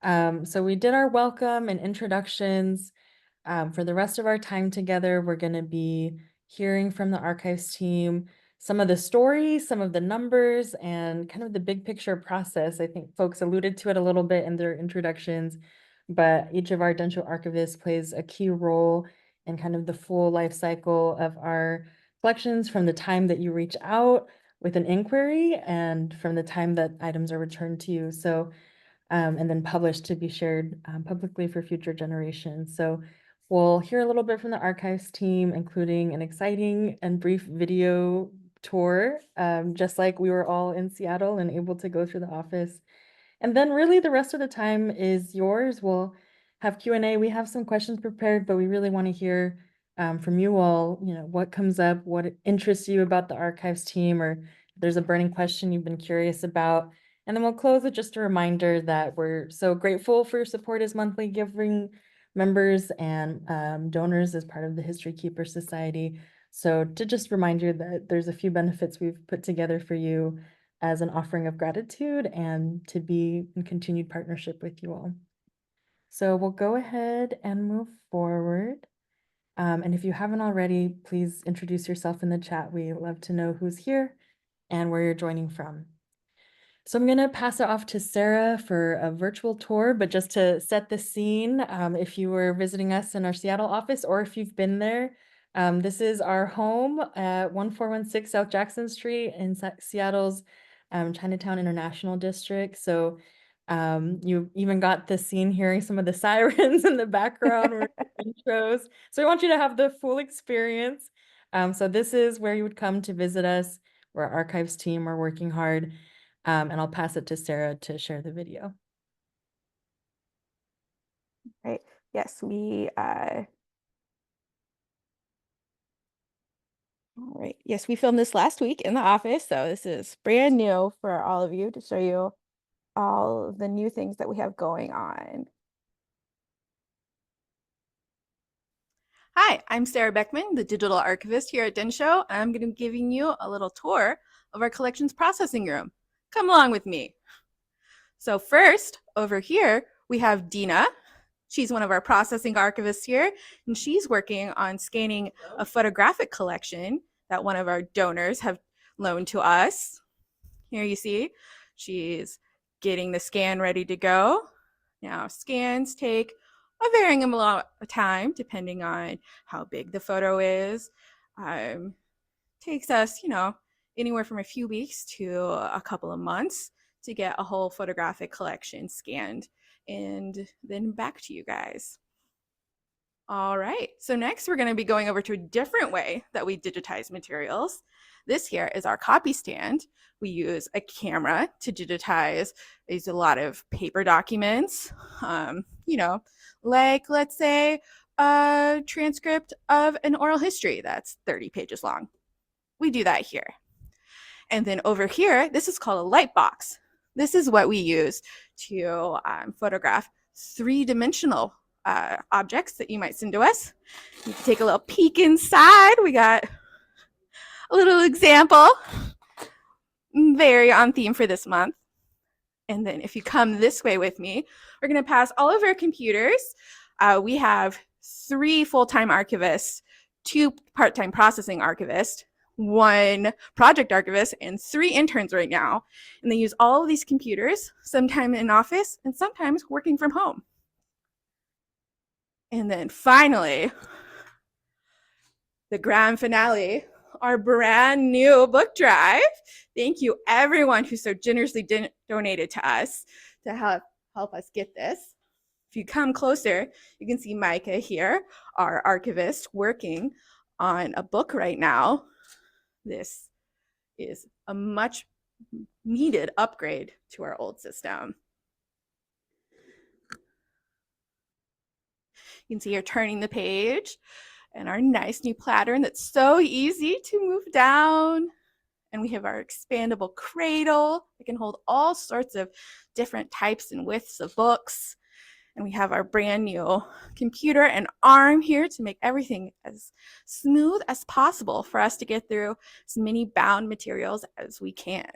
So we did our welcome and introductions. For the rest of our time together, we're going to be hearing from the archives team some of the stories, some of the numbers, and kind of the big picture process. I think folks alluded to it a little bit in their introductions, but each of our Densho archivists plays a key role in kind of the full life cycle of our collections from the time that you reach out with an inquiry and from the time that items are returned to you. So and then published to be shared publicly for future generations. So we'll hear a little bit from the archives team, including an exciting and brief video tour, just like we were all in Seattle and able to go through the office. And then really the rest of the time is yours. We'll have Q&A. We have some questions prepared, but we really want to hear from you all, what comes up, what interests you about the archives team, or if there's a burning question you've been curious about. And then we'll close with just a reminder that we're so grateful for your support as monthly giving members and donors as part of the History Keeper Society. So to just remind you that there's a few benefits we've put together for you as an offering of gratitude and to be in continued partnership with you all. So we'll go ahead and move forward. And if you haven't already, please introduce yourself in the chat. We love to know who's here and where you're joining from. So I'm going to pass it off to Sarah for a virtual tour, but just to set the scene, if you were visiting us in our Seattle office or if you've been there, this is our home at 1416 South Jackson Street in Seattle's Chinatown International District. So you even got the scene hearing some of the sirens in the background or intros. So I want you to have the full experience. So this is where you would come to visit us. Our archives team are working hard. And I'll pass it to Sarah to share the video. Right. Yes, all right. Yes, we filmed this last week in the office, so this is brand new for all of you to show you all of the new things that we have going on. Hi, I'm Sarah Beckman, the digital archivist here at Densho. I'm going to be giving you a little tour of our collections processing room. Come along with me. So first, over here, we have Dina. She's one of our processing archivists here, and she's working on scanning a photographic collection that one of our donors have loaned to us. Here you see, she's getting the scan ready to go. Now, scans take a varying amount of time depending on how big the photo is. Takes us, anywhere from a few weeks to a couple of months to get a whole photographic collection scanned and then back to you guys. All right, so next we're going to be going over to a different way that we digitize materials. This here is our copy stand. We use a camera to digitize. I use a lot of paper documents, like let's say a transcript of an oral history that's 30 pages long. We do that here. And then over here, this is called a light box. This is what we use to photograph three-dimensional objects that you might send to us. You can take a little peek inside. We got a little example, very on theme for this month. And then if you come this way with me, we're going to pass all of our computers. We have 3 full-time archivists, 2 part-time processing archivists, 1 project archivist, and 3 interns right now. And they use all of these computers, sometimes in office and sometimes working from home. And then finally, the grand finale, our brand new BookDrive. Thank you everyone who so generously donated to us to help us get this. If you come closer, you can see Micah here, our archivist, working on a book right now. This is a much needed upgrade to our old system. You can see here turning the page and our nice new pattern that's so easy to move down. And we have our expandable cradle that can hold all sorts of different types and widths of books. And we have our brand new computer and arm here to make everything as smooth as possible for us to get through as many bound materials as we can.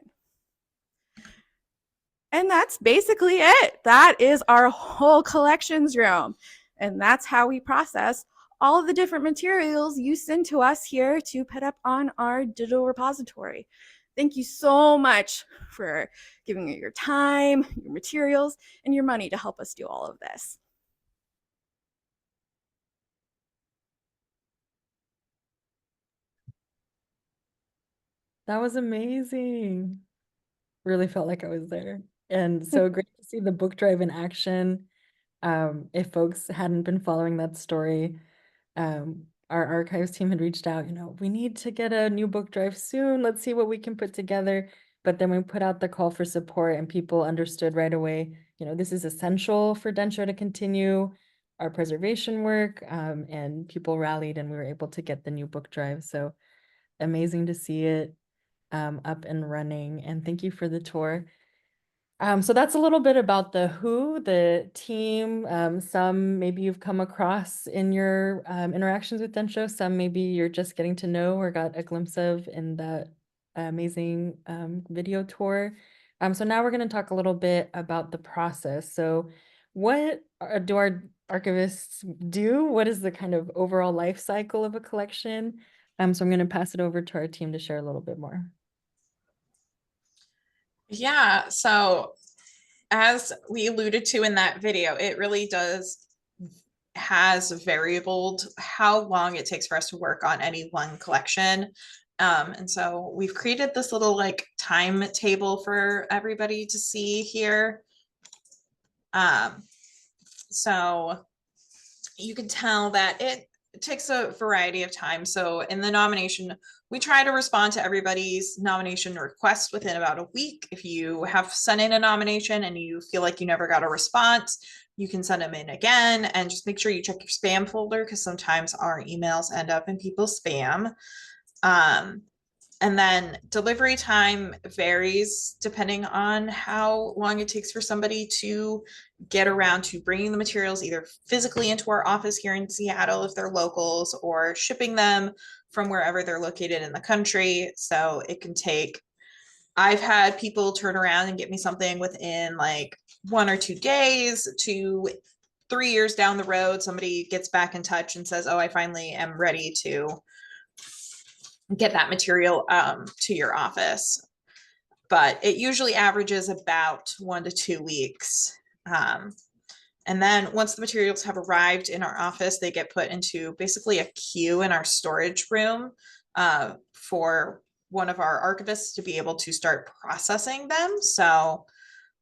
And that's basically it. That is our whole collections room. And that's how we process all of the different materials you send to us here to put up on our digital repository. Thank you so much for giving me your time, your materials, and your money to help us do all of this. That was amazing. Really felt like I was there. And so great to see the book drive in action. If folks hadn't been following that story, our archives team had reached out, we need to get a new book drive soon. Let's see what we can put together. But then we put out the call for support and people understood right away, this is essential for Densho to continue our preservation work. And people rallied and we were able to get the new book drive. So amazing to see it up and running. And thank you for the tour. So that's a little bit about the who, the team. Some maybe you've come across in your interactions with Densho. Some maybe you're just getting to know or got a glimpse of in that amazing video tour. So now we're going to talk a little bit about the process. So what do our archivists do? What is the kind of overall life cycle of a collection? So I'm going to pass it over to our team to share a little bit more. Yeah, so as we alluded to in that video, it really has variabled how long it takes for us to work on any one collection. And so we've created this little like timetable for everybody to see here. So you can tell that it takes a variety of time. So in the nomination, we try to respond to everybody's nomination request within about a week. If you have sent in a nomination and you feel like you never got a response, you can send them in again and just make sure you check your spam folder because sometimes our emails end up in people's spam. And then delivery time varies depending on how long it takes for somebody to get around to bringing the materials either physically into our office here in Seattle if they're locals or shipping them from wherever they're located in the country. So it can take, I've had people turn around and get me something within like 1 or 2 days to 3 years down the road. Somebody gets back in touch and says, oh, I finally am ready to get that material to your office. But it usually averages about 1 to 2 weeks. And then once the materials have arrived in our office, they get put into basically a queue in our storage room for one of our archivists to be able to start processing them. So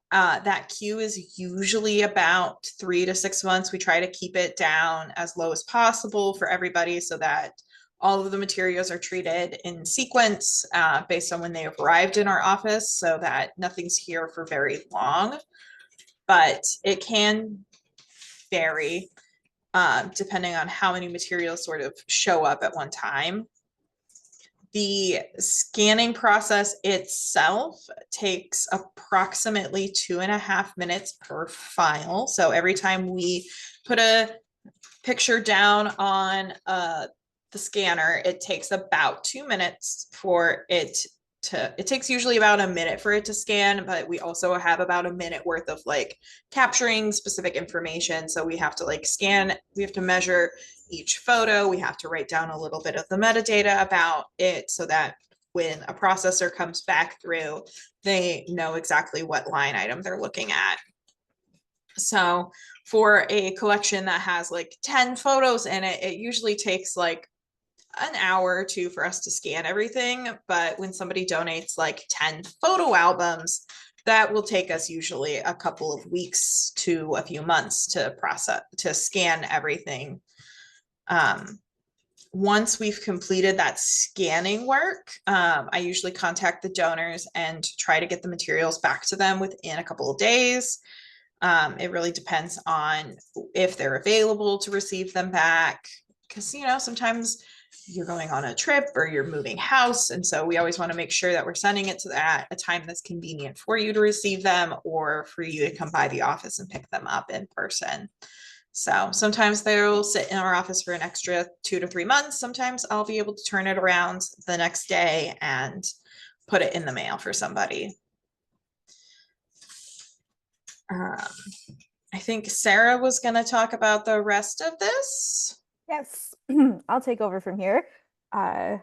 that queue is usually about 3 to 6 months. We try to keep it down as low as possible for everybody so that all of the materials are treated in sequence based on when they have arrived in our office so that nothing's here for very long. But it can vary depending on how many materials sort of show up at one time. The scanning process itself takes approximately 2.5 minutes per file. So every time we put a picture down on the scanner, it takes about 2 minutes for it it takes usually about a minute for it to scan, but we also have about a minute worth of like capturing specific information. So we have to like scan, we have to measure each photo, we have to write down a little bit of the metadata about it so that when a processor comes back through, they know exactly what line item they're looking at. So for a collection that has like 10 photos in it, it usually takes like an hour or two for us to scan everything. But when somebody donates like 10 photo albums, that will take us usually a couple of weeks to a few months to scan everything. Once we've completed that scanning work, I usually contact the donors and try to get the materials back to them within a couple of days. It really depends on if they're available to receive them back. Because, sometimes you're going on a trip or you're moving house. And so we always want to make sure that we're sending it to at a time that's convenient for you to receive them or for you to come by the office and pick them up in person. So sometimes they'll sit in our office for an extra 2 to 3 months. Sometimes I'll be able to turn it around the next day and put it in the mail for somebody. Um, I think Sarah was going to talk about the rest of this. Yes, I'll take over from here. Uh,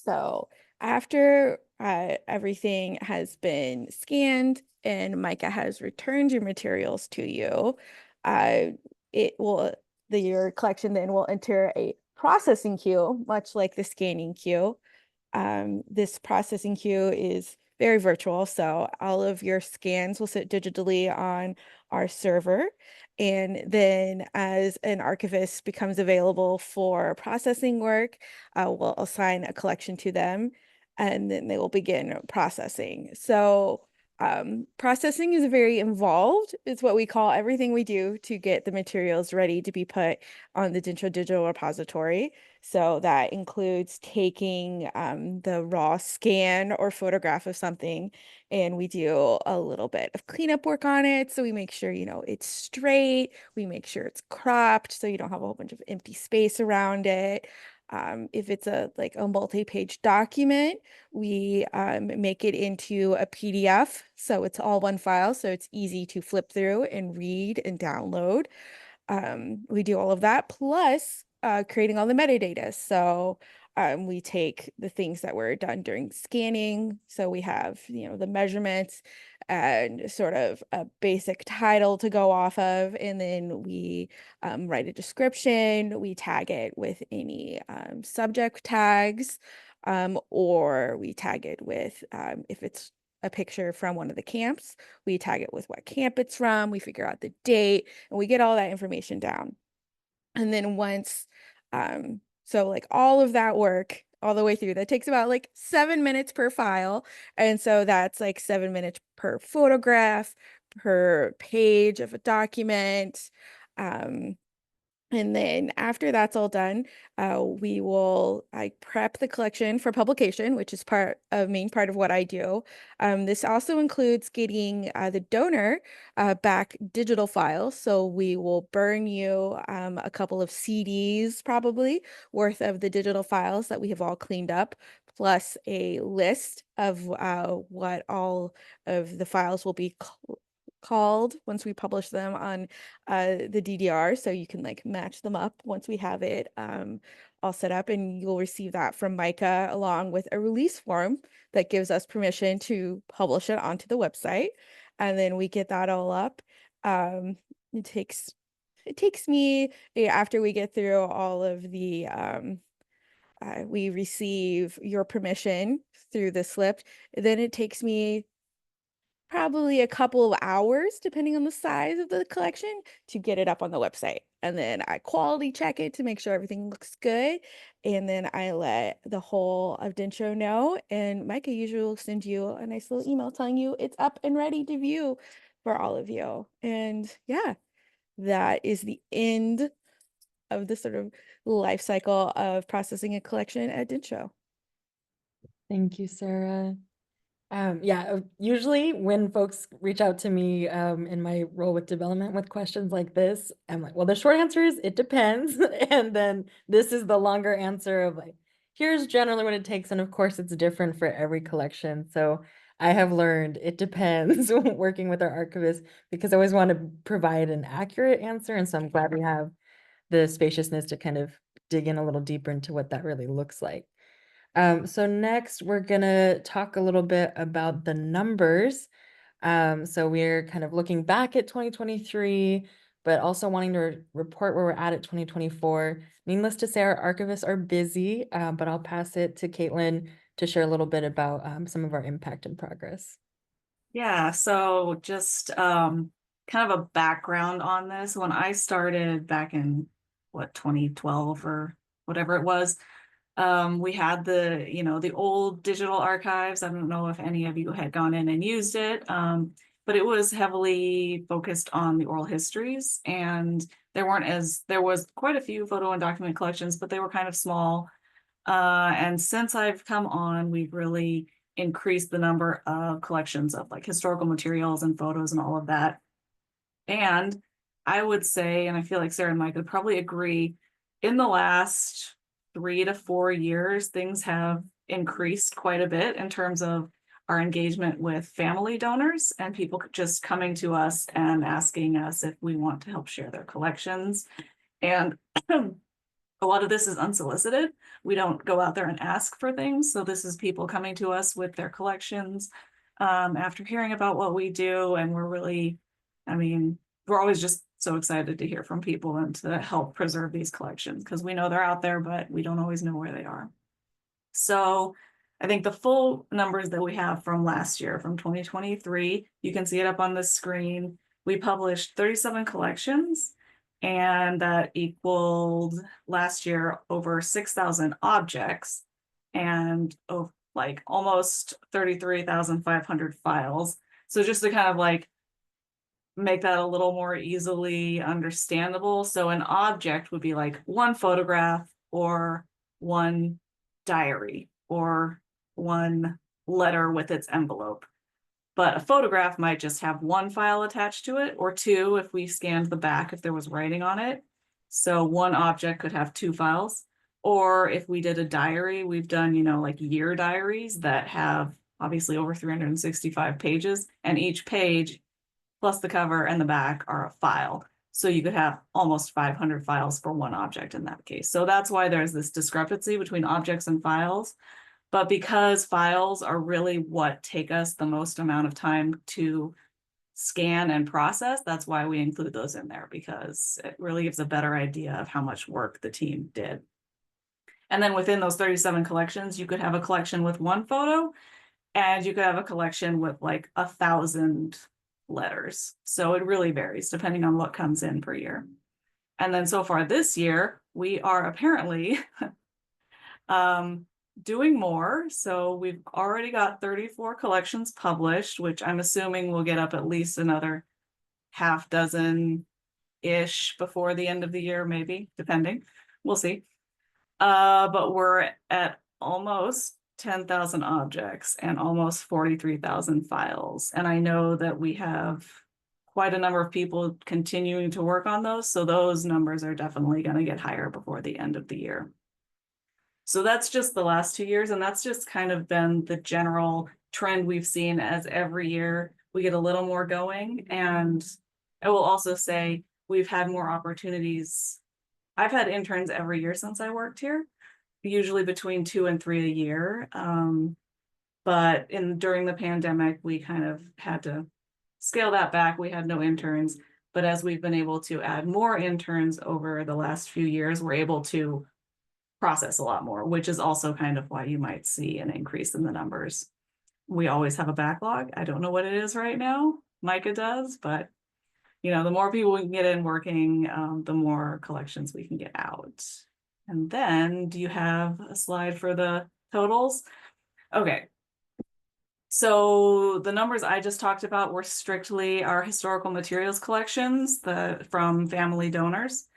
so after everything has been scanned and Micah has returned your materials to you, uh, it will your collection then will enter a processing queue, much like the scanning queue. This processing queue is very virtual, so all of your scans will sit digitally on our server. And then as an archivist becomes available for processing work, we'll assign a collection to them, and then they will begin processing. So processing is very involved. It's what we call everything we do to get the materials ready to be put on the Densho digital repository. So that includes taking the raw scan or photograph of something, and we do a little bit of cleanup work on it. So we make sure, it's straight. We make sure it's cropped so you don't have a whole bunch of empty space around it. If it's like a multi-page document, we make it into a PDF. So it's all one file. So it's easy to flip through and read and download. We do all of that plus creating all the metadata. So we take the things that were done during scanning. So we have, the measurements and sort of a basic title to go off of. And then we write a description. We tag it with any subject tags, or we tag it with, if it's a picture from one of the camps, we tag it with what camp it's from. We figure out the date and we get all that information down. And then once, so like all of that work all the way through, that takes about like 7 minutes per file. And so that's like 7 minutes per photograph, per page of a document. And then after that's all done, we will prep the collection for publication, which is main part of what I do. This also includes getting the donor back digital files. So we will burn you a couple of CDs probably worth of the digital files that we have all cleaned up, plus a list of what all of the files will be called once we publish them on the DDR, so you can like match them up once we have it all set up, and you'll receive that from Micah along with a release form that gives us permission to publish it onto the website. And then we get that all up. Um, it takes me, after we get through all of the we receive your permission through the slip, then it takes me probably a couple of hours, depending on the size of the collection, to get it up on the website. And then I quality check it to make sure everything looks good. And then I let the whole of Densho know. And Micah usually will send you a nice little email telling you it's up and ready to view for all of you. And yeah, that is the end of the sort of life cycle of processing a collection at Densho. Thank you, Sarah. Yeah, usually when folks reach out to me in my role with development with questions like this, I'm like, well, the short answer is it depends. And then this is the longer answer of like, here's generally what it takes. And of course, it's different for every collection. So I have learned it depends working with our archivists because I always want to provide an accurate answer. And so I'm glad we have the spaciousness to kind of dig in a little deeper into what that really looks like. So next we're gonna talk a little bit about the numbers. So we're kind of looking back at 2023, but also wanting to report where we're at 2024. Needless to say, our archivists are busy, but I'll pass it to Caitlin to share a little bit about some of our impact and progress. Yeah, so just kind of a background on this. When I started back in 2012 or whatever it was, we had the old digital archives. I don't know if any of you had gone in and used it, but it was heavily focused on the oral histories, and there was quite a few photo and document collections, but they were kind of small. And since I've come on, we've really increased the number of collections of like historical materials and photos and all of that. And I would say, and I feel like Sarah and Mike would probably agree, in the last 3 to 4 years, things have increased quite a bit in terms of our engagement with family donors and people just coming to us and asking us if we want to help share their collections. And a lot of this is unsolicited. We don't go out there and ask for things. So this is people coming to us with their collections after hearing about what we do. And we're really, I mean, we're always just so excited to hear from people and to help preserve these collections because we know they're out there, but we don't always know where they are. So I think the full numbers that we have from last year, from 2023, you can see it up on the screen. We published 37 collections, and that equaled last year over 6,000 objects and like almost 33,500 files. So just to kind of like make that a little more easily understandable. So an object would be like one photograph or one diary or one letter with its envelope. But a photograph might just have one file attached to it, or two if we scanned the back if there was writing on it. So one object could have two files. Or if we did a diary, we've done, like year diaries that have obviously over 365 pages, and each page plus the cover and the back are a file. So you could have almost 500 files for one object in that case. So that's why there's this discrepancy between objects and files. But because files are really what take us the most amount of time to scan and process, that's why we include those in there, because it really gives a better idea of how much work the team did. And then within those 37 collections, you could have a collection with one photo, and you could have a collection with like 1,000 letters. So it really varies depending on what comes in per year. And then so far this year, we are apparently doing more. So we've already got 34 collections published, which I'm assuming will get up at least another half dozen-ish before the end of the year, maybe, depending. We'll see. But we're at almost 10,000 objects and almost 43,000 files. And I know that we have quite a number of people continuing to work on those. So those numbers are definitely going to get higher before the end of the year. So that's just the last 2 years. And that's just kind of been the general trend we've seen as every year we get a little more going. And I will also say we've had more opportunities. I've had interns every year since I worked here, usually between 2 and 3 a year. But during the pandemic, we kind of had to scale that back. We had no interns, but as we've been able to add more interns over the last few years, we're able to process a lot more, which is also kind of why you might see an increase in the numbers. We always have a backlog. I don't know what it is right now. Micah does, but the more people we can get in working, the more collections we can get out. And then do you have a slide for the totals? Okay. So the numbers I just talked about were strictly our historical materials collections from family donors.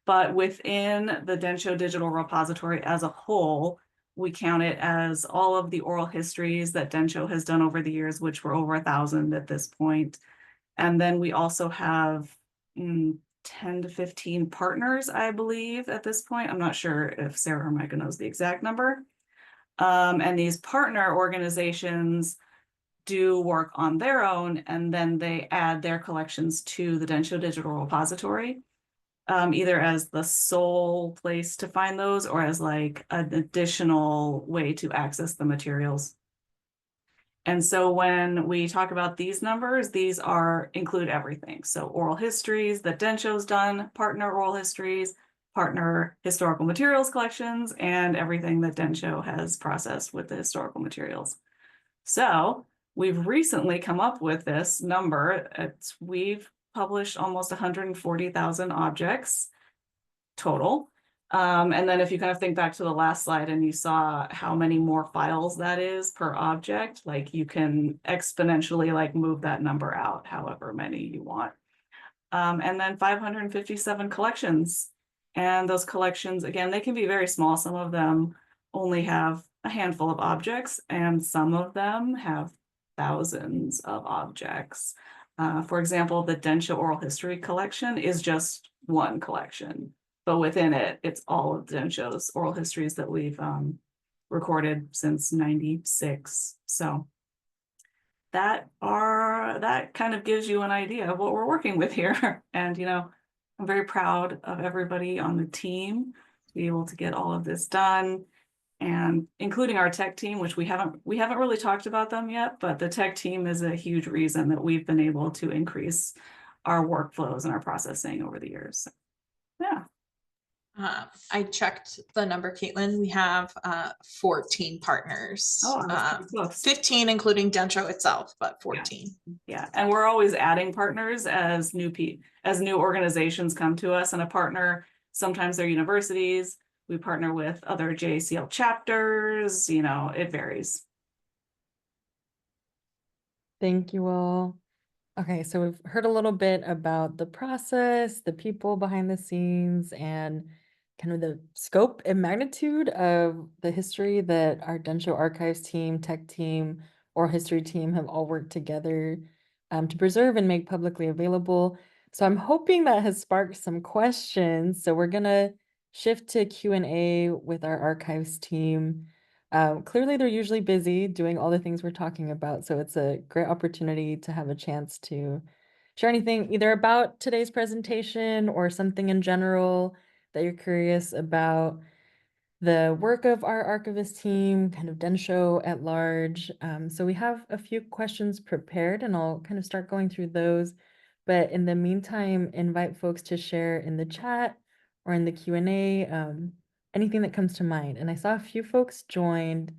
But within the Densho digital repository as a whole, we count it as all of the oral histories that Densho has done over the years, which were over 1,000 at this point. And then we also have 10 to 15 partners, I believe, at this point. I'm not sure if Sarah or Micah knows the exact number. And these partner organizations do work on their own, and then they add their collections to the Densho digital repository, either as the sole place to find those or as like an additional way to access the materials. And so when we talk about these numbers, these include everything. So oral histories that Densho's done, partner oral histories, partner historical materials collections, and everything that Densho has processed with the historical materials. So we've recently come up with this number. We've published almost 140,000 objects total. And then if you kind of think back to the last slide and you saw how many more files that is per object, like you can exponentially like move that number out however many you want. And then 557 collections. And those collections, again, they can be very small. Some of them only have a handful of objects, and some of them have thousands of objects. For example, the Densho Oral History collection is just one collection, but within it, it's all of Densho's oral histories that we've recorded since '96. So that kind of gives you an idea of what we're working with here. And, I'm very proud of everybody on the team to be able to get all of this done, and including our tech team, which we haven't really talked about them yet, but the tech team is a huge reason that we've been able to increase our workflows and our processing over the years. So, yeah. I checked the number, Caitlin. We have 14 partners. Oh, that's pretty close. 15 including Densho itself, but 14. Yeah, and we're always adding partners as new organizations come to us, and a partner, sometimes they're universities. We partner with other JACL chapters, it varies. Thank you all. Okay, so we've heard a little bit about the process, the people behind the scenes, and kind of the scope and magnitude of the history that our Densho Archives team, tech team, oral history team have all worked together to preserve and make publicly available. So I'm hoping that has sparked some questions. So we're gonna shift to Q&A with our archives team. Clearly, they're usually busy doing all the things we're talking about, so it's a great opportunity to have a chance to share anything either about today's presentation or something in general that you're curious about the work of our archivist team, kind of Densho at large. So we have a few questions prepared, and I'll kind of start going through those. But in the meantime, invite folks to share in the chat or in the Q&A, anything that comes to mind. And I saw a few folks joined.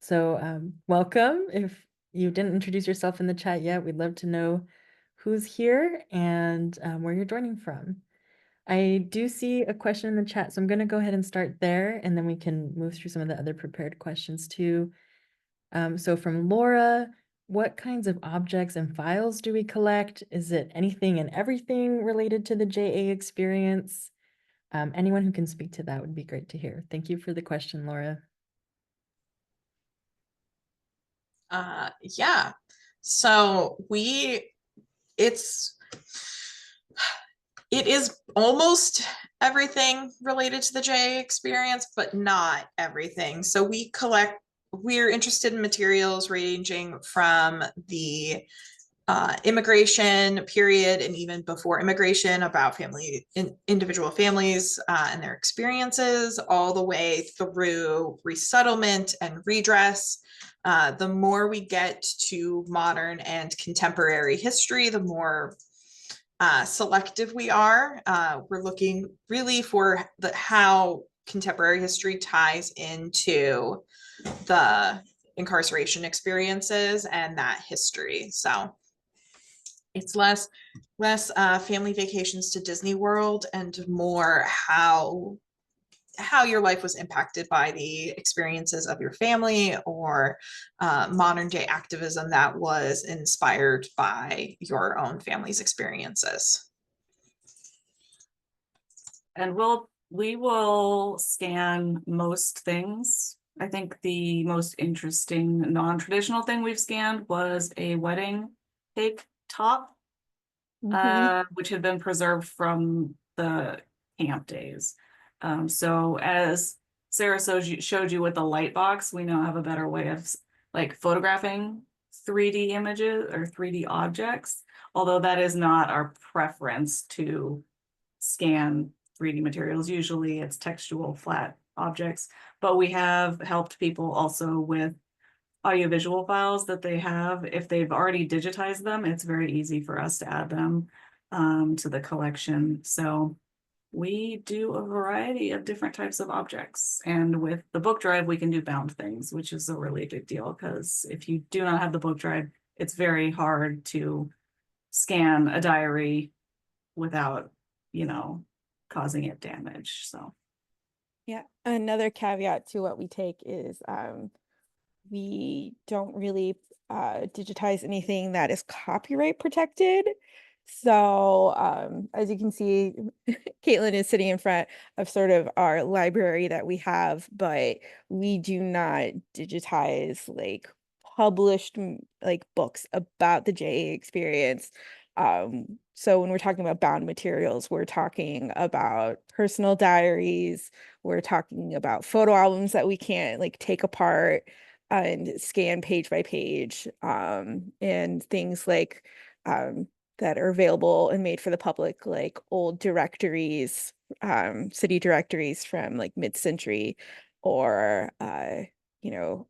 So welcome. If you didn't introduce yourself in the chat yet, we'd love to know who's here and where you're joining from. I do see a question in the chat, so I'm going to go ahead and start there, and then we can move through some of the other prepared questions too. So from Laura, what kinds of objects and files do we collect? Is it anything and everything related to the JA experience? Anyone who can speak to that would be great to hear. Thank you for the question, Laura. Yeah. So it is almost everything related to the JA experience, but not everything. So we're interested in materials ranging from the immigration period and even before immigration, about individual families and their experiences, all the way through resettlement and redress. The more we get to modern and contemporary history, the more selective we are. We're looking really for how contemporary history ties into the incarceration experiences and that history. So it's less family vacations to Disney World and more how your life was impacted by the experiences of your family, or modern day activism that was inspired by your own family's experiences. And we will scan most things. I think the most interesting non-traditional thing we've scanned was a wedding cake top, which had been preserved from the camp days. So as Sarah showed you with the light box, we now have a better way of like photographing 3D images or 3D objects, although that is not our preference to scan 3D materials. Usually it's textual flat objects, but we have helped people also with audiovisual files that they have. If they've already digitized them, it's very easy for us to add them to the collection. So we do a variety of different types of objects. And with the BookDrive, we can do bound things, which is a really big deal, because if you do not have the BookDrive, it's very hard to scan a diary without, causing it damage. So Yeah, another caveat to what we take is we don't really digitize anything that is copyright protected. So as you can see, Caitlin is sitting in front of sort of our library that we have, but we do not digitize like published like books about the JA experience. So when we're talking about bound materials, we're talking about personal diaries, we're talking about photo albums that we can't like take apart. and scan page by page, and things like that are available and made for the public, like old directories, city directories from like mid-century, or you know,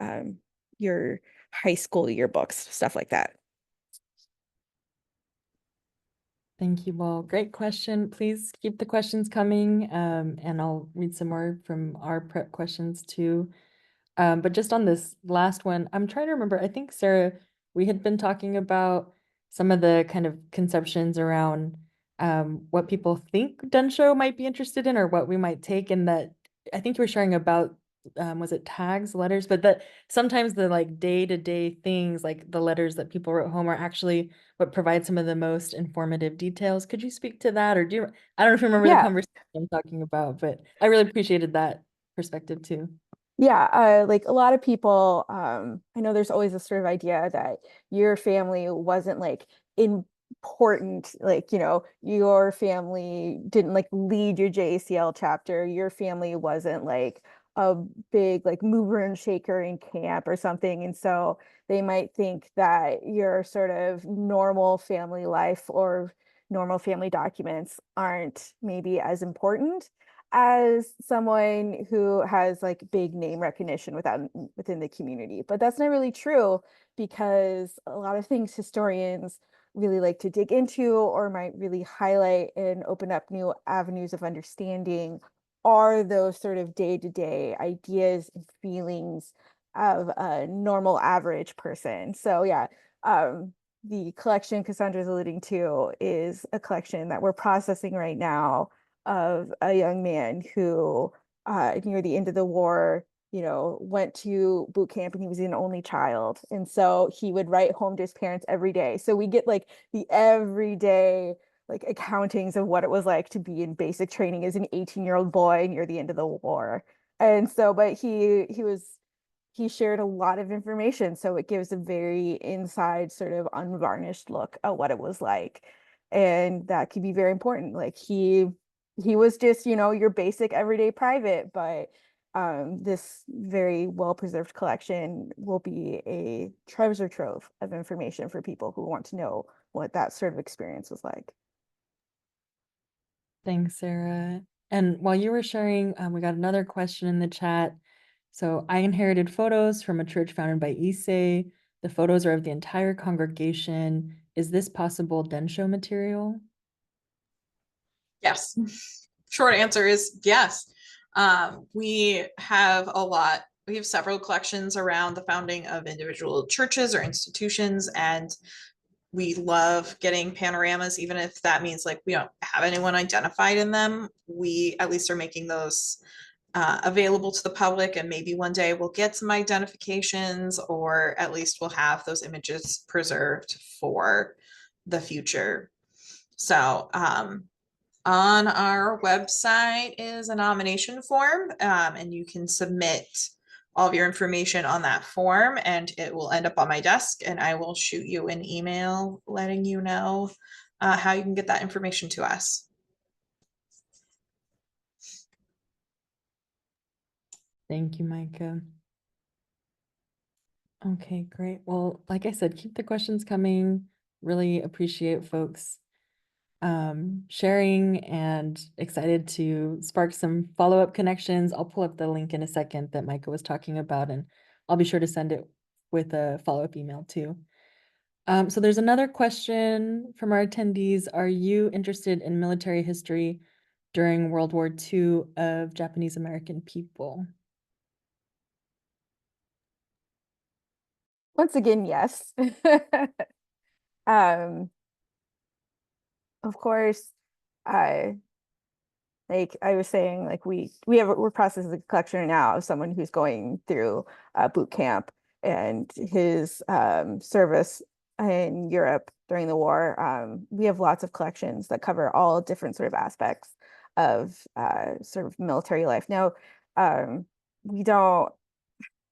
your high school yearbooks, stuff like that. Thank you, Well, great question. Please keep the questions coming, and I'll read some more from our prep questions too. But just on this last one, I'm trying to remember, I think Sarah, we had been talking about some of the kind of conceptions around what people think Densho might be interested in or what we might take, and that I think you were sharing about was it tags, letters, but that sometimes the like day-to-day things like the letters that people wrote home are actually what provide some of the most informative details. Could you speak to that? Or do you, I don't know if you remember the Yeah. conversation I'm talking about, but I really appreciated that perspective too. Yeah, like a lot of people, I know there's always this sort of idea that your family wasn't like important, like, you know, your family didn't like lead your JACL chapter, your family wasn't like a big like mover and shaker in camp or something. And so they might think that your sort of normal family life or normal family documents aren't maybe as important as someone who has like big name recognition within the community. But that's not really true, because a lot of things historians really like to dig into or might really highlight and open up new avenues of understanding are those sort of day-to-day ideas and feelings of a normal average person. So yeah, the collection Cassandra's alluding to is a collection that we're processing right now of a young man who, near the end of the war, you know, went to boot camp, and he was an only child. And so he would write home to his parents every day. So we get like the everyday like accountings of what it was like to be in basic training as an 18-year-old boy near the end of the war. And so, but he shared a lot of information, so it gives a very inside sort of unvarnished look at what it was like. And that could be very important. Like he was just, you know, your basic everyday private, but this very well preserved collection will be a treasure trove of information for people who want to know what that sort of experience was like. Thanks, Sarah. And while you were sharing, we got another question in the chat. So I inherited photos from a church founded by Issei. The photos are of the entire congregation. Is this possible Densho material? Yes. Short answer is yes. We have several collections around the founding of individual churches or institutions, and we love getting panoramas, even if that means like we don't have anyone identified in them. We at least are making those available to the public, and maybe one day we'll get some identifications, or at least we'll have those images preserved for the future. So on our website is a nomination form, and you can submit all of your information on that form, and it will end up on my desk, and I will shoot you an email letting you know how you can get that information to us. Thank you, Micah. Okay, great. Well, like I said, keep the questions coming. Really appreciate folks sharing, and excited to spark some follow-up connections. I'll pull up the link in a second that Micah was talking about, and I'll be sure to send it with a follow-up email too. So there's another question from our attendees. Are you interested in military history during World War II of Japanese American people? Once again, yes. um of course, I like I was saying, like we're processing a collection right now of someone who's going through boot camp and his service in Europe during the war. We have lots of collections that cover all different sort of aspects of sort of military life. Now, we don't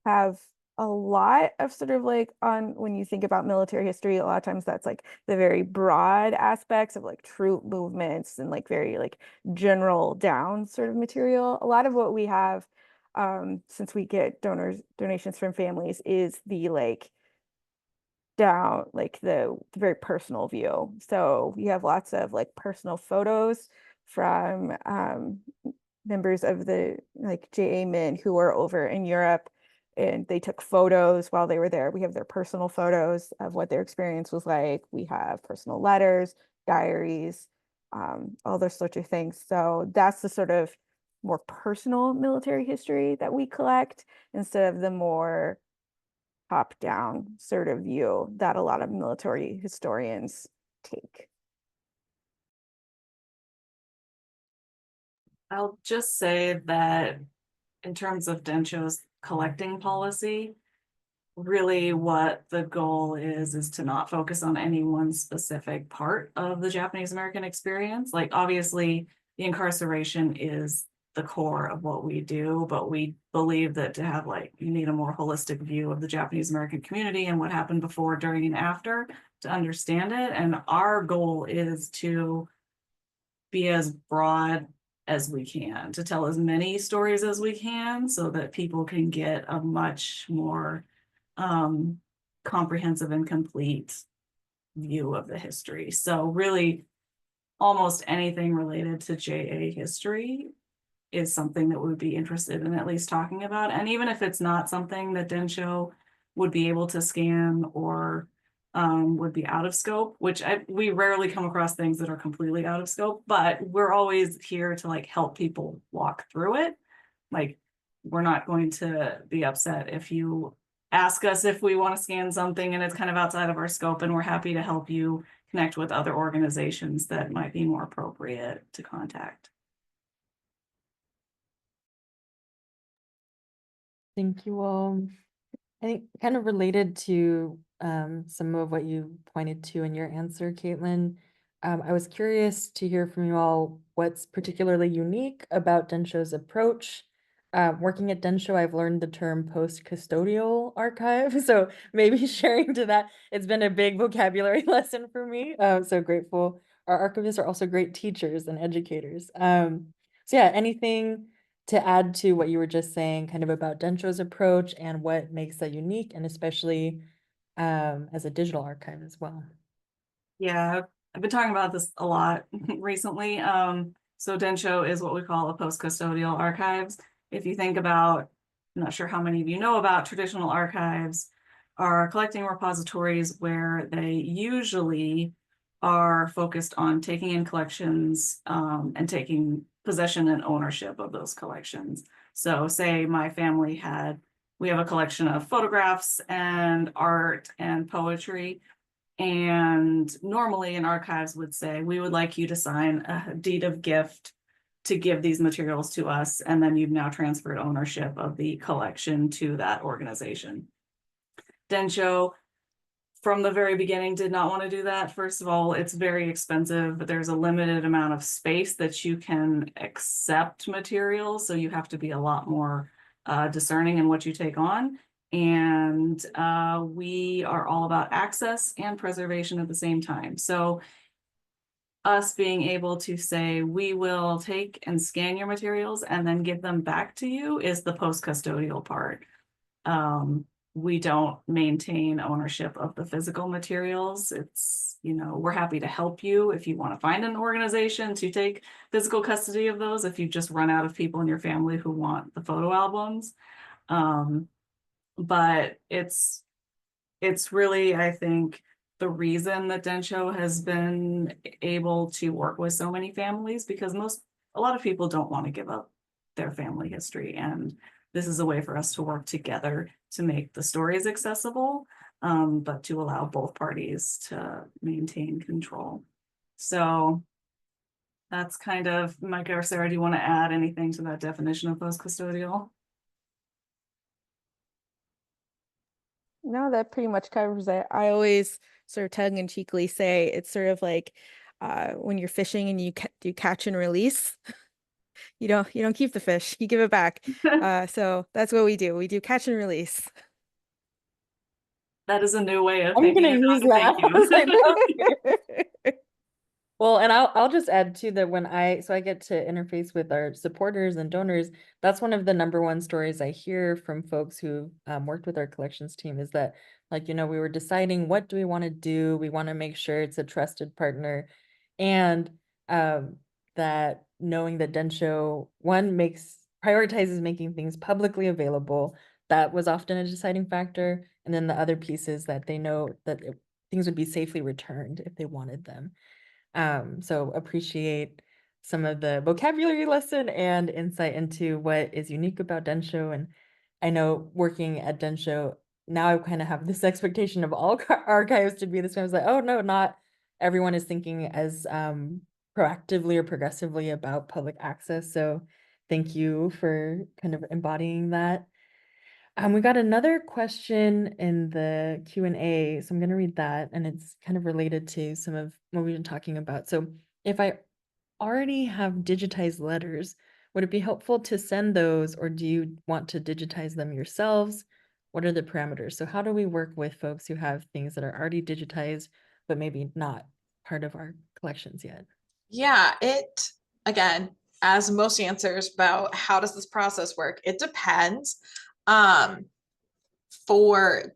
have a lot of sort of like on when you think about military history, a lot of times that's like the very broad aspects of like troop movements and like very like general down sort of material. A lot of what we have since we get donations from families, is the like down like the very personal view. So we have lots of like personal photos from members of the like JA men who are over in Europe, and they took photos while they were there. We have their personal photos of what their experience was like. We have personal letters, diaries, all those sorts of things. So that's the sort of more personal military history that we collect instead of the more top-down sort of view that a lot of military historians take. I'll just say that in terms of Densho's collecting policy, really what the goal is to not focus on any one specific part of the Japanese American experience. Like obviously the incarceration is the core of what we do, but we believe that to have like, you need a more holistic view of the Japanese American community and what happened before, during, and after to understand it. And our goal is to be as broad as we can, to tell as many stories as we can so that people can get a much more comprehensive and complete view of the history. So really almost anything related to JA history is something that we would be interested in at least talking about. And even if it's not something that Densho would be able to scan or would be out of scope, which we rarely come across things that are completely out of scope, but we're always here to like help people walk through it. Like we're not going to be upset if you ask us if we want to scan something and it's kind of outside of our scope, and we're happy to help you connect with other organizations that might be more appropriate to contact. Thank you all. I think kind of related to some of what you pointed to in your answer, Caitlin. I was curious to hear from you all what's particularly unique about Densho's approach. Working at Densho, I've learned the term post-custodial archive, so maybe sharing to that, it's been a big vocabulary lesson for me. So grateful. Our archivists are also great teachers and educators. So yeah, anything to add to what you were just saying, kind of about Densho's approach and what makes that unique, and especially as a digital archive as well. Yeah, I've been talking about this a lot recently. So Densho is what we call a post-custodial archives. If you think about, I'm not sure how many of you know about traditional archives, are collecting repositories where they usually are focused on taking in collections and taking possession and ownership of those collections. So say my family we have a collection of photographs and art and poetry. And normally an archives would say, we would like you to sign a deed of gift to give these materials to us. And then you've now transferred ownership of the collection to that organization. Densho, from the very beginning, did not want to do that. First of all, it's very expensive, but there's a limited amount of space that you can accept materials. So you have to be a lot more discerning in what you take on. And we are all about access and preservation at the same time. So us being able to say, we will take and scan your materials and then give them back to you is the post-custodial part. We don't maintain ownership of the physical materials. It's, we're happy to help you if you want to find an organization to take physical custody of those, if you just run out of people in your family who want the photo albums. But it's really, I think, the reason that Densho has been able to work with so many families, because a lot of people don't want to give up their family history. And this is a way for us to work together to make the stories accessible, but to allow both parties to maintain control. So that's kind of, Micah or Sarah, do you want to add anything to that definition of post-custodial? No, that pretty much covers it. I always sort of tongue-in-cheekly say it's sort of like when you're fishing and you do catch and release. You don't keep the fish, you give it back. So that's what we do. We do catch and release. That is a new way of I'm thinking gonna about use it. that. Thank I was like, you. okay. Well, and I'll just add too that so I get to interface with our supporters and donors. That's one of the number one stories I hear from folks who worked with our collections team is that, like, we were deciding what do we want to do. We want to make sure it's a trusted partner, and um, that knowing that Densho prioritizes making things publicly available. That was often a deciding factor, and then the other piece is that they know that things would be safely returned if they wanted them. So appreciate some of the vocabulary lesson and insight into what is unique about Densho. And I know working at Densho, now I kind of have this expectation of all archives to be this way. I was like, oh no, not everyone is thinking as proactively or progressively about public access. So thank you for kind of embodying that. We got another question in the Q&A, so I'm going to read that, and it's kind of related to some of what we've been talking about. So if I already have digitized letters, would it be helpful to send those, or do you want to digitize them yourselves? What are the parameters? So how do we work with folks who have things that are already digitized, but maybe not part of our collections yet? Yeah, again, as most answers about how does this process work, it depends. For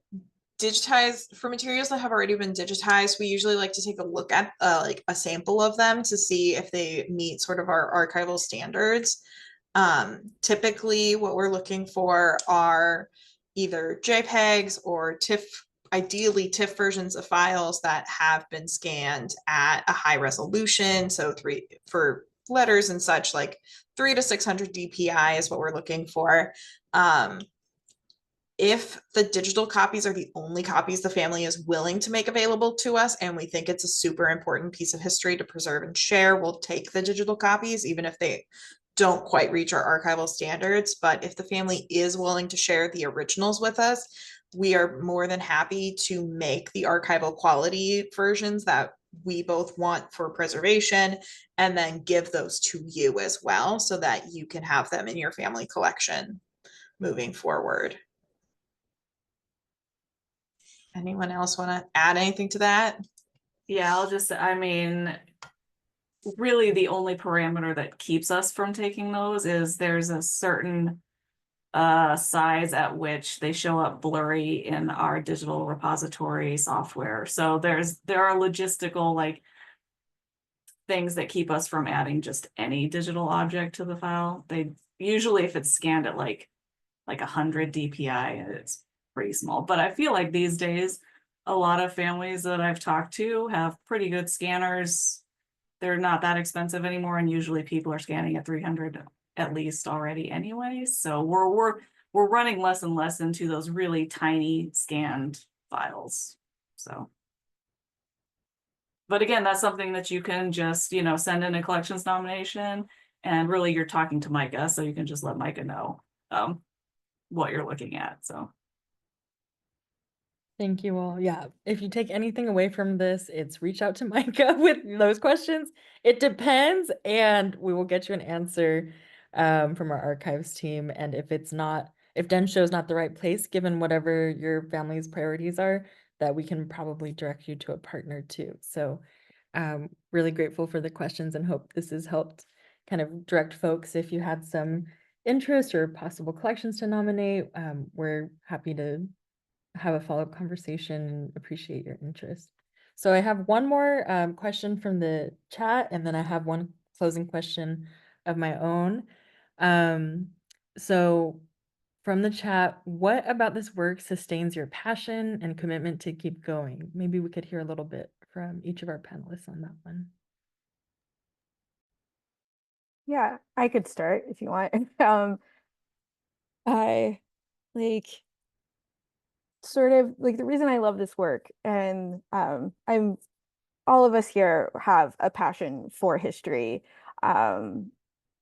materials that have already been digitized, we usually like to take a look at like a sample of them to see if they meet sort of our archival standards. Typically what we're looking for are either JPEGs or ideally TIFF versions of files that have been scanned at a high resolution. So for letters and such, like 300 to 600 DPI is what we're looking for. If the digital copies are the only copies the family is willing to make available to us, and we think it's a super important piece of history to preserve and share, we'll take the digital copies, even if they don't quite reach our archival standards. But if the family is willing to share the originals with us, we are more than happy to make the archival quality versions that we both want for preservation, and then give those to you as well, so that you can have them in your family collection moving forward. Anyone else want to add anything to that? Yeah, I mean, really the only parameter that keeps us from taking those is there's a certain size at which they show up blurry in our digital repository software. So there are logistical like things that keep us from adding just any digital object to the file. They usually, if it's scanned at like 100 DPI, it's pretty small. But I feel like these days, a lot of families that I've talked to have pretty good scanners. They're not that expensive anymore, and usually people are scanning at 300 at least already anyway. So we're running less and less into those really tiny scanned files. So, but again, that's something that you can just, send in a collections nomination, and really you're talking to Micah, so you can just let Micah know what you're looking at. So Thank you all. Yeah, if you take anything away from this, it's reach out to Micah with those questions. It depends, and we will get you an answer from our archives team. And if Densho is not the right place, given whatever your family's priorities are, that we can probably direct you to a partner too. So really grateful for the questions and hope this has helped kind of direct folks if you had some interest or possible collections to nominate. We're happy to have a follow-up conversation and appreciate your interest. So I have one more question from the chat, and then I have one closing question of my own. So from the chat, what about this work sustains your passion and commitment to keep going? Maybe we could hear a little bit from each of our panelists on that one. Yeah, I could start if you want. I like sort of like the reason I love this work, and I'm all of us here have a passion for history. Um,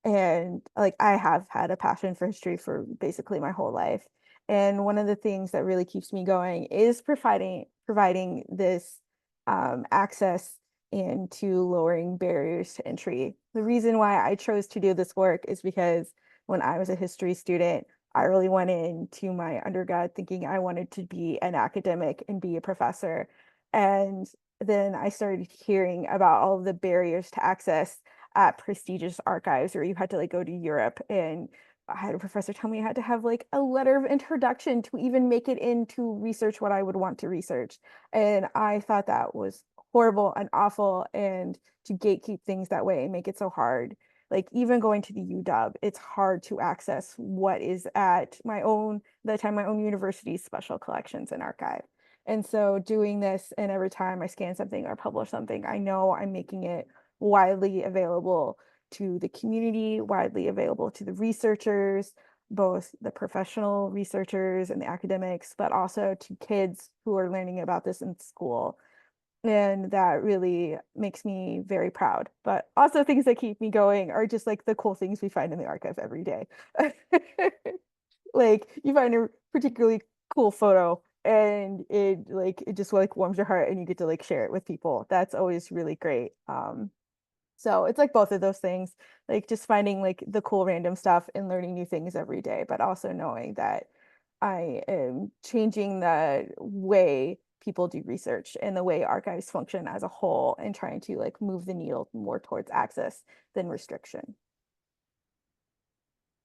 and like I have had a passion for history for basically my whole life. And one of the things that really keeps me going is providing this access and to lowering barriers to entry. The reason why I chose to do this work is because when I was a history student, I really went into my undergrad thinking I wanted to be an academic and be a professor. And then I started hearing about all of the barriers to access at prestigious archives, where you had to like go to Europe, and I had a professor tell me I had to have like a letter of introduction to even make it in to research what I would want to research. And I thought that was horrible and awful, and to gatekeep things that way and make it so hard. Like even going to the UW, it's hard to access what is at my own university's special collections and archive. And so doing this, and every time I scan something or publish something, I know I'm making it widely available to the community, widely available to the researchers, both the professional researchers and the academics, but also to kids who are learning about this in school. And that really makes me very proud. But also things that keep me going are just like the cool things we find in the archive every day. Like you find a particularly cool photo, and it just like warms your heart, and you get to like share it with people. That's always really great. So it's like both of those things, like just finding like the cool random stuff and learning new things every day, but also knowing that I am changing the way people do research and the way archives function as a whole, and trying to like move the needle more towards access than restriction.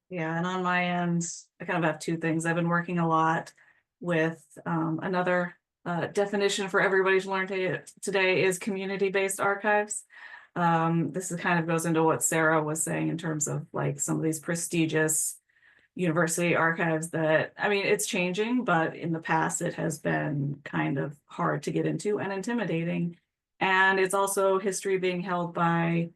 Yeah, and on my end, I kind of have two things. I've been working a lot with another definition for everybody to learn today is community-based archives. This is kind of goes into what Sarah was saying in terms of like some of these prestigious university archives that, I mean, it's changing, but in the past it has been kind of hard to get into and intimidating. And it's also history being held by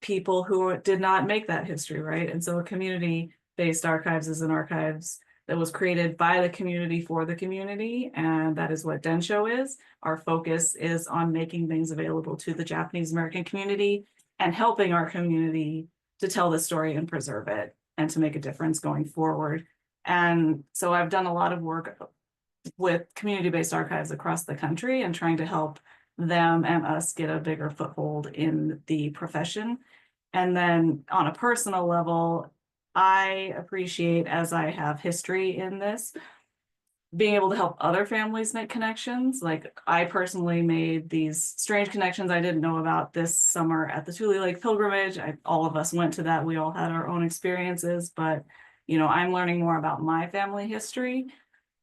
people who did not make that history, right? And so a community-based archives is an archives that was created by the community for the community, and that is what Densho is. Our focus is on making things available to the Japanese American community and helping our community to tell the story and preserve it and to make a difference going forward. And so I've done a lot of work with community-based archives across the country and trying to help them and us get a bigger foothold in the profession. And then on a personal level, I appreciate, as I have history in this, being able to help other families make connections. Like I personally made these strange connections I didn't know about this summer at the Tule Lake pilgrimage. All of us went to that. We all had our own experiences, but I'm learning more about my family history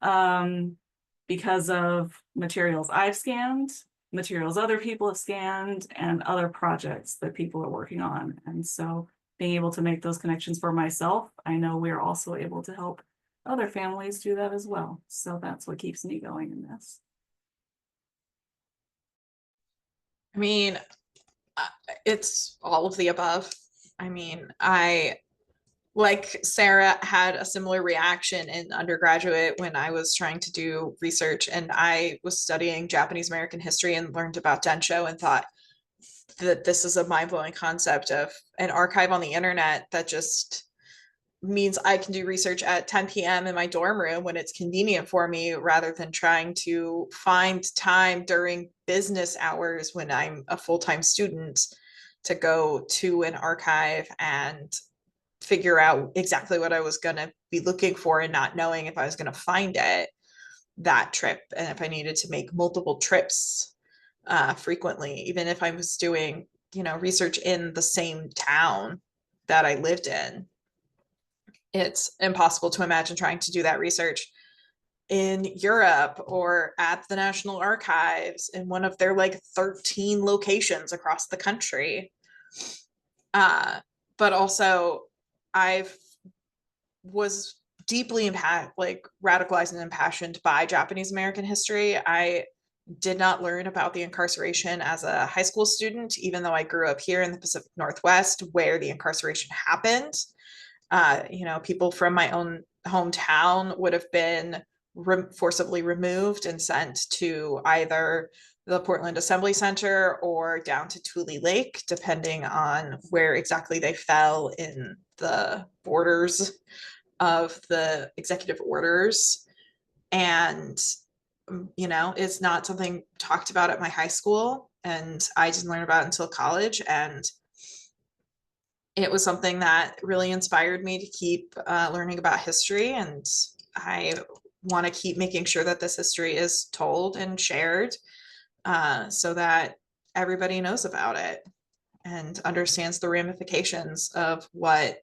because of materials I've scanned, materials other people have scanned, and other projects that people are working on. And so being able to make those connections for myself, I know we're also able to help other families do that as well. So that's what keeps me going in this. I mean, it's all of the above. I mean, I, like Sarah, had a similar reaction in undergraduate when I was trying to do research, and I was studying Japanese American history and learned about Densho and thought that this is a mind-blowing concept of an archive on the internet that just means I can do research at 10 p.m. in my dorm room when it's convenient for me, rather than trying to find time during business hours when I'm a full-time student to go to an archive and figure out exactly what I was going to be looking for and not knowing if I was going to find it that trip, and if I needed to make multiple trips frequently, even if I was doing research in the same town that I lived in. It's impossible to imagine trying to do that research in Europe or at the National Archives in one of their like 13 locations across the country. But also I was deeply radicalized and impassioned by Japanese American history. I did not learn about the incarceration as a high school student, even though I grew up here in the Pacific Northwest where the incarceration happened. People from my own hometown would have been forcibly removed and sent to either the Portland Assembly Center or down to Tule Lake, depending on where exactly they fell in the borders of the executive orders. And it's not something talked about at my high school, and I didn't learn about it until college. And it was something that really inspired me to keep learning about history, and I want to keep making sure that this history is told and shared. so that everybody knows about it and understands the ramifications of what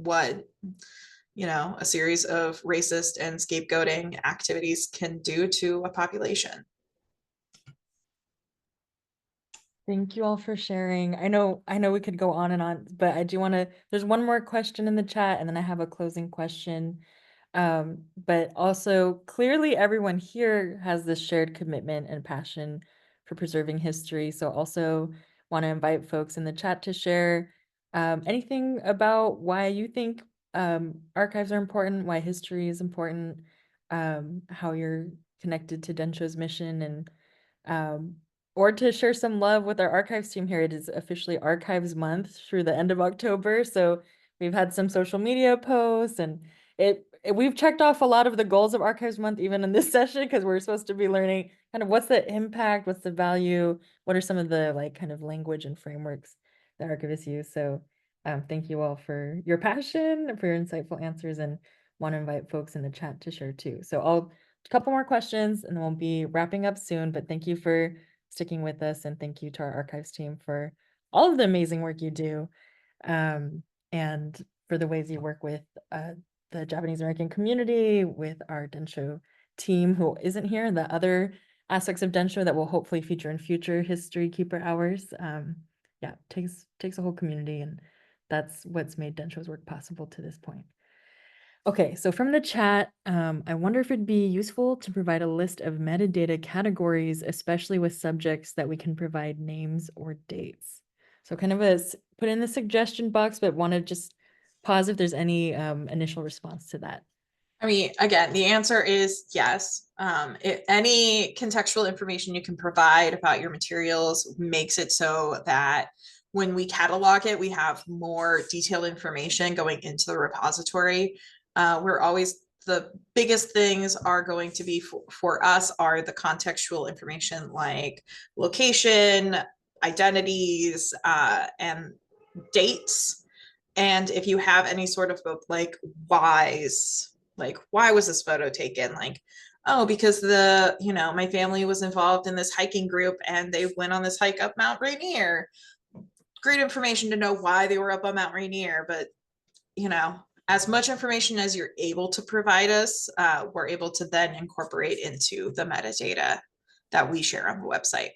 a series of racist and scapegoating activities can do to a population. Thank you all for sharing. I know we could go on and on, but I do want to, there's one more question in the chat and then I have a closing question. But also clearly everyone here has this shared commitment and passion for preserving history. So also want to invite folks in the chat to share anything about why you think archives are important, why history is important, how you're connected to Densho's mission, and or to share some love with our archives team here. It is officially Archives Month through the end of October. So we've had some social media posts and we've checked off a lot of the goals of Archives Month even in this session, because we're supposed to be learning kind of what's the impact, what's the value, what are some of the like kind of language and frameworks that archivists use. So thank you all for your passion, for your insightful answers, and want to invite folks in the chat to share too. So a couple more questions and then we'll be wrapping up soon, but thank you for sticking with us, and thank you to our archives team for all of the amazing work you do, and for the ways you work with the Japanese American community, with our Densho team who isn't here, and the other aspects of Densho that will hopefully feature in future History Keeper hours. Yeah, takes a whole community, and that's what's made Densho's work possible to this point. Okay, so from the chat, I wonder if it'd be useful to provide a list of metadata categories, especially with subjects that we can provide names or dates. So kind of put in the suggestion box, but want to just pause if there's any initial response to that. I mean, again, the answer is yes. Any contextual information you can provide about your materials makes it so that when we catalog it, we have more detailed information going into the repository. The biggest things are going to be for us are the contextual information like location, identities, and dates. And if you have any sort of like whys, like why was this photo taken, like, oh, because my family was involved in this hiking group and they went on this hike up Mount Rainier. Great information to know why they were up on Mount Rainier, but as much information as you're able to provide us, we're able to then incorporate into the metadata that we share on the website.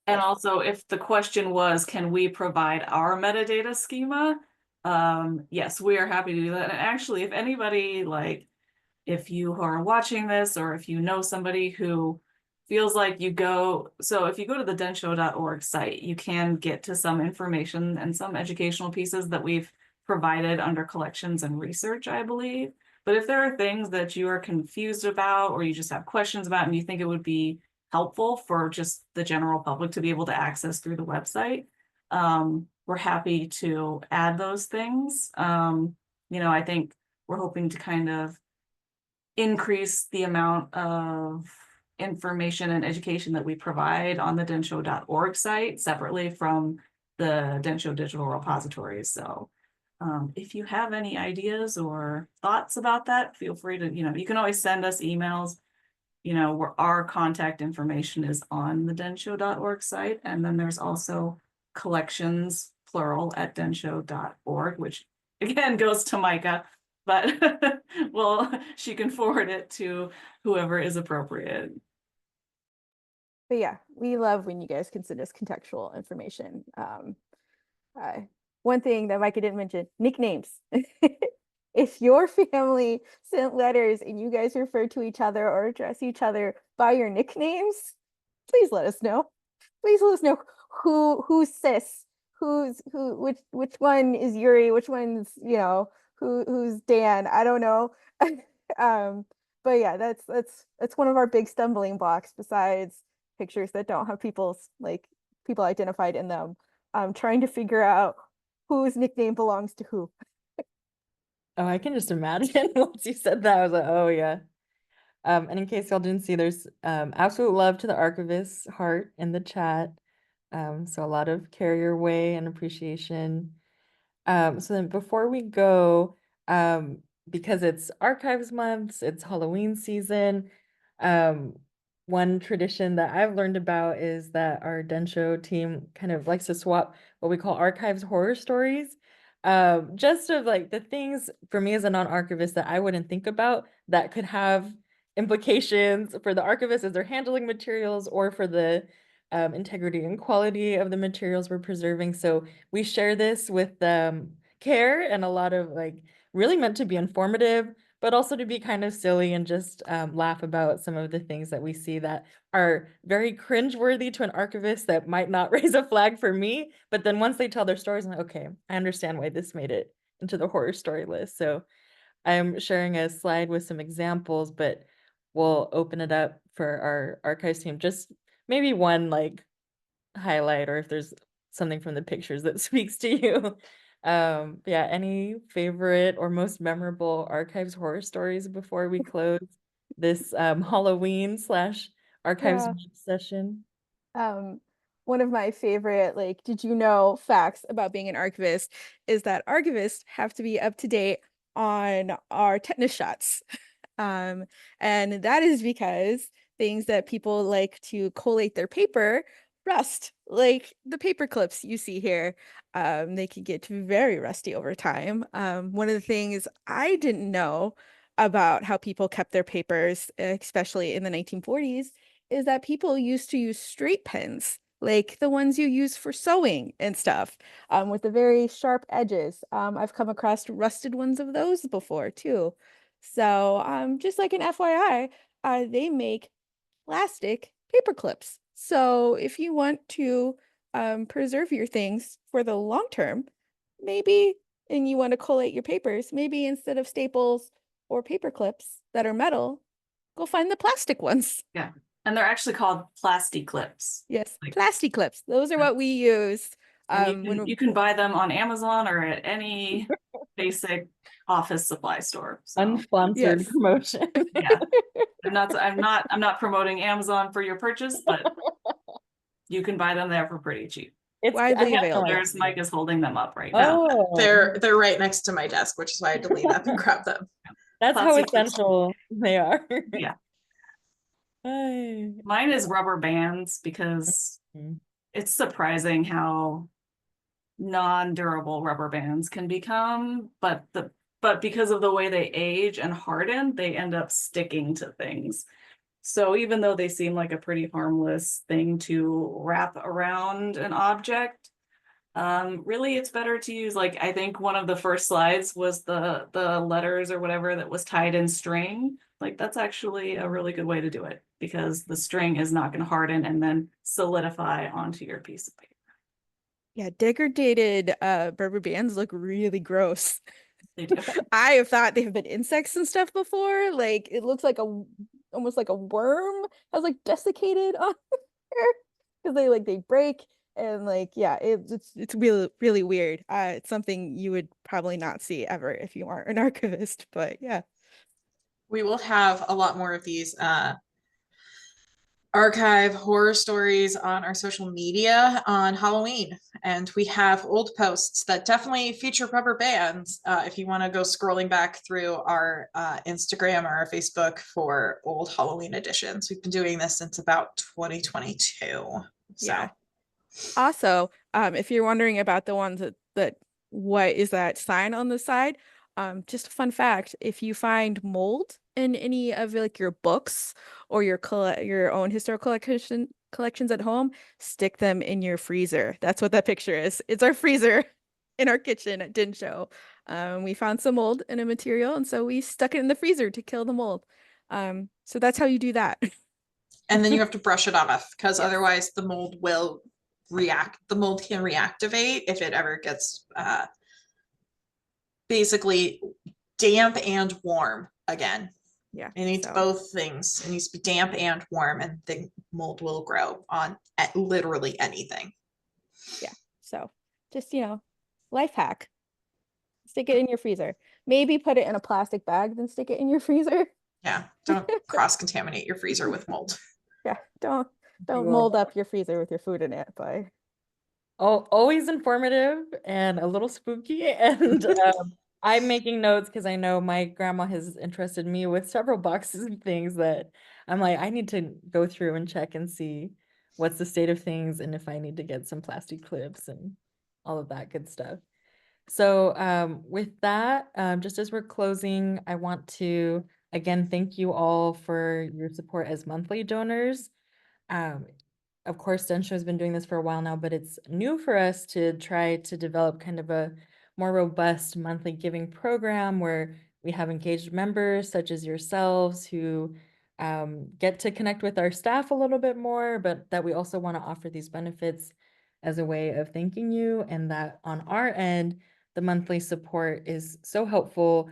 And also, if the question was, can we provide our metadata schema? Yes, we are happy to do that. And actually, if anybody, like, if you are watching this, or if you know somebody who feels like if you go to the densho.org site, you can get to some information and some educational pieces that we've provided under collections and research, I believe. But if there are things that you are confused about, or you just have questions about, and you think it would be helpful for just the general public to be able to access through the website, we're happy to add those things. I think we're hoping to kind of increase the amount of information and education that we provide on the densho.org site separately from the Densho digital repositories. So if you have any ideas or thoughts about that, feel free to, you can always send us emails, where our contact information is on the densho.org site. And then there's also collections, plural, at densho.org, which again goes to Micah, but she can forward it to whoever is appropriate. But yeah, we love when you guys can send us contextual information. One thing that Micah didn't mention, nicknames. If your family sent letters and you guys refer to each other or address each other by your nicknames, please let us know. Please let us know who's sis, which one is Yuri, which one's who's Dan. I don't know. But yeah, that's one of our big stumbling blocks, besides pictures that don't have people identified in them. Trying to figure out whose nickname belongs to who. Oh, I can just imagine once you said that, I was like, oh yeah. And in case y'all didn't see, there's absolute love to the archivist's heart in the chat. So a lot of carrier way and appreciation. So then before we go, because it's Archives Month, it's Halloween season, one tradition that I've learned about is that our Densho team kind of likes to swap what we call archives horror stories. Just of like the things for me as a non-archivist that I wouldn't think about that could have implications for the archivist as they're handling materials or for the integrity and quality of the materials we're preserving. So we share this with care and a lot of like really meant to be informative, but also to be kind of silly and just laugh about some of the things that we see that are very cringeworthy to an archivist that might not raise a flag for me. But then once they tell their stories, I'm like, okay, I understand why this made it into the horror story list. So I'm sharing a slide with some examples, but we'll open it up for our archives team. Just maybe one like highlight, or if there's something from the pictures that speaks to you. Yeah, any favorite or most memorable archives horror stories before we close this Halloween slash archives Yeah. week session? Um, one of my favorite, like, did you know facts about being an archivist is that archivists have to be up to date on our tetanus shots. Um, and that is because things that people like to collate their paper rust, like the paper clips you see here. They can get very rusty over time. One of the things I didn't know about how people kept their papers, especially in the 1940s, is that people used to use straight pens, like the ones you use for sewing and stuff, with the very sharp edges. I've come across rusted ones of those before too. So, just like an FYI, they make plastic paper clips. So if you want to preserve your things for the long term, maybe, and you want to collate your papers, maybe instead of staples or paper clips that are metal, go find the plastic ones. Yeah. And they're actually called plastic clips. Yes, Like, plastic clips. Those are what we use and when you can buy them on Amazon or at any basic office supply store. So Unsponsored yes. promotion. yeah. I'm not promoting Amazon for your purchase, but you can buy them there for pretty cheap. It's Widely available. There's Mike is holding them up right now. Oh, They're right next to my desk, which is why I had to lean up and grab them. that's how Plastic clips. essential they are. Yeah. Ay. Mine is rubber bands because Mhm. it's surprising how non-durable rubber bands can become, but because of the way they age and harden, they end up sticking to things. So even though they seem like a pretty harmless thing to wrap around an object, really it's better to use, like, I think one of the first slides was the letters or whatever that was tied in string. Like, that's actually a really good way to do it because the string is not going to harden and then solidify onto your piece of paper. Yeah, degraded rubber bands look really gross. They do. I have thought they have been insects and stuff before. Like it looks like almost like a worm has like desiccated on there because they break and like yeah, it's really weird. It's something you would probably not see ever if you aren't an archivist, but yeah. We will have a lot more of these archive horror stories on our social media on Halloween. And we have old posts that definitely feature rubber bands if you want to go scrolling back through our Instagram or our Facebook for old Halloween editions. We've been doing this since about 2022. So Yeah. Also, if you're wondering about the ones that what is that sign on the side, just a fun fact, if you find mold in any of like your books or your own historical collections at home, stick them in your freezer. That's what that picture is. It's our freezer in our kitchen at Densho. We found some mold in a material, and so we stuck it in the freezer to kill the mold. So that's how you do that. and then you have to brush it off because Yes. otherwise the mold will react. The mold can reactivate if it ever gets basically damp and warm again. Yeah. It needs so- both things. It needs to be damp and warm, and the mold will grow on literally anything. So just, life hack. Stick it in your freezer. Maybe put it in a plastic bag, then stick it in your freezer. Yeah, don't cross-contaminate your freezer with mold. Yeah, don't will. mold up your freezer with your food in it, but Always informative and a little spooky. And I'm making notes because I know my grandma has entrusted me with several boxes of things that I'm like, I need to go through and check and see what's the state of things and if I need to get some plastic clips and all of that good stuff. So with that, just as we're closing, I want to again thank you all for your support as monthly donors. Um, of course, Densho has been doing this for a while now, but it's new for us to try to develop kind of a more robust monthly giving program where we have engaged members such as yourselves who get to connect with our staff a little bit more, but that we also want to offer these benefits as a way of thanking you, and that on our end, the monthly support is so helpful.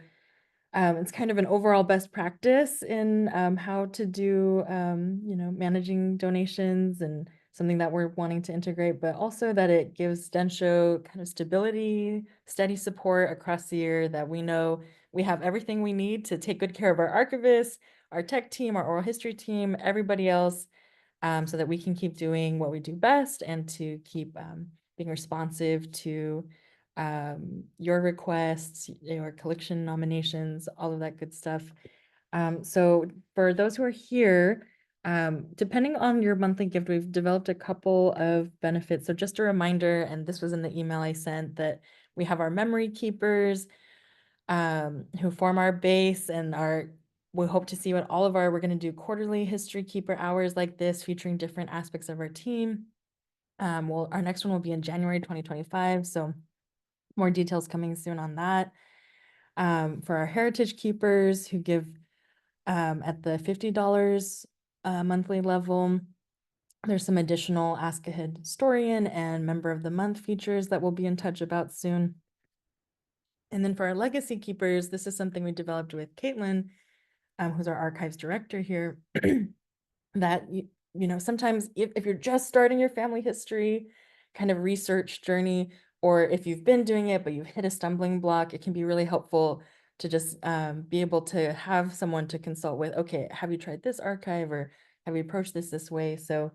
It's kind of an overall best practice in how to do, managing donations and something that we're wanting to integrate, but also that it gives Densho kind of stability, steady support across the year, that we know we have everything we need to take good care of our archivists, our tech team, our oral history team, everybody else, so that we can keep doing what we do best and to keep being responsive to your requests, your collection nominations, all of that good stuff. So for those who are here, depending on your monthly gift, we've developed a couple of benefits. So just a reminder, and this was in the email I sent, that we have our memory keepers who form our base and we hope to see what all of we're going to do quarterly history keeper hours like this featuring different aspects of our team. Well, our next one will be in January 2025. So more details coming soon on that. For our heritage keepers who give at the $50 monthly level, there's some additional Ask a Historian and Member of the Month features that we'll be in touch about soon. And then for our legacy keepers, this is something we developed with Caitlin, who's our archives director here, that sometimes if you're just starting your family history kind of research journey, or if you've been doing it but you've hit a stumbling block, it can be really helpful to just be able to have someone to consult with. Okay, have you tried this archive, or have you approached this way? So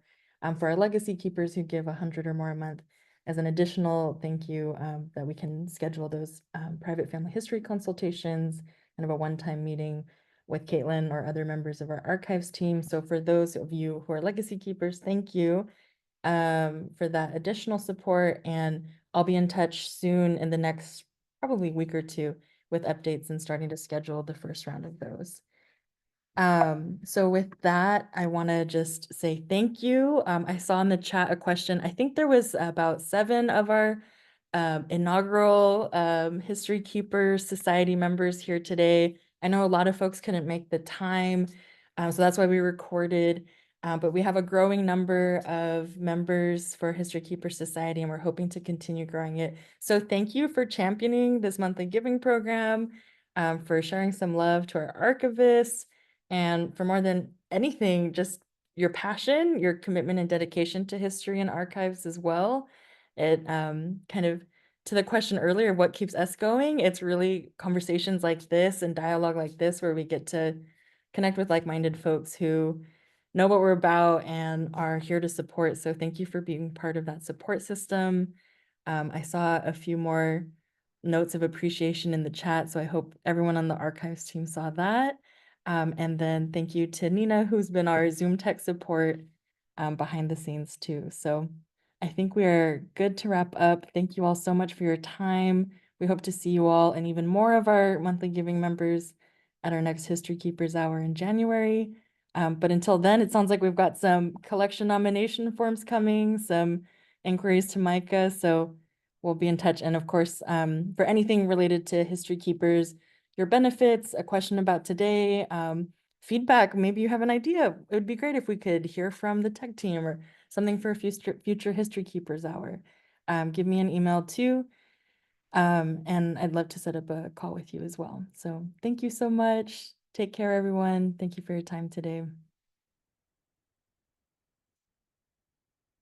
for our legacy keepers who give 100 or more a month, as an additional thank you, that we can schedule those private family history consultations, kind of a one-time meeting with Caitlin or other members of our archives team. So for those of you who are legacy keepers, thank you for that additional support. And I'll be in touch soon in the next probably week or two with updates and starting to schedule the first round of those. So with that, I want to just say thank you. I saw in the chat a question. I think there was about 7 of our inaugural History Keepers Society members here today. I know a lot of folks couldn't make the time, so that's why we recorded. But we have a growing number of members for History Keepers Society, and we're hoping to continue growing it. So thank you for championing this monthly giving program, for sharing some love to our archivists, and for more than anything, just your passion, your commitment and dedication to history and archives as well. It kind of, to the question earlier, what keeps us going? It's really conversations like this and dialogue like this where we get to connect with like-minded folks who know what we're about and are here to support. So thank you for being part of that support system. I saw a few more notes of appreciation in the chat, so I hope everyone on the archives team saw that. And then thank you to Nina, who's been our Zoom tech support behind the scenes too. So I think we are good to wrap up. Thank you all so much for your time. We hope to see you all and even more of our monthly giving members at our next History Keepers Hour in January. But until then, it sounds like we've got some collection nomination forms coming, some inquiries to Micah. So we'll be in touch. And of course, for anything related to History Keepers, your benefits, a question about today, feedback, maybe you have an idea. It would be great if we could hear from the tech team or something for a future History Keepers Hour. Give me an email too. And I'd love to set up a call with you as well. So thank you so much. Take care, everyone. Thank you for your time today.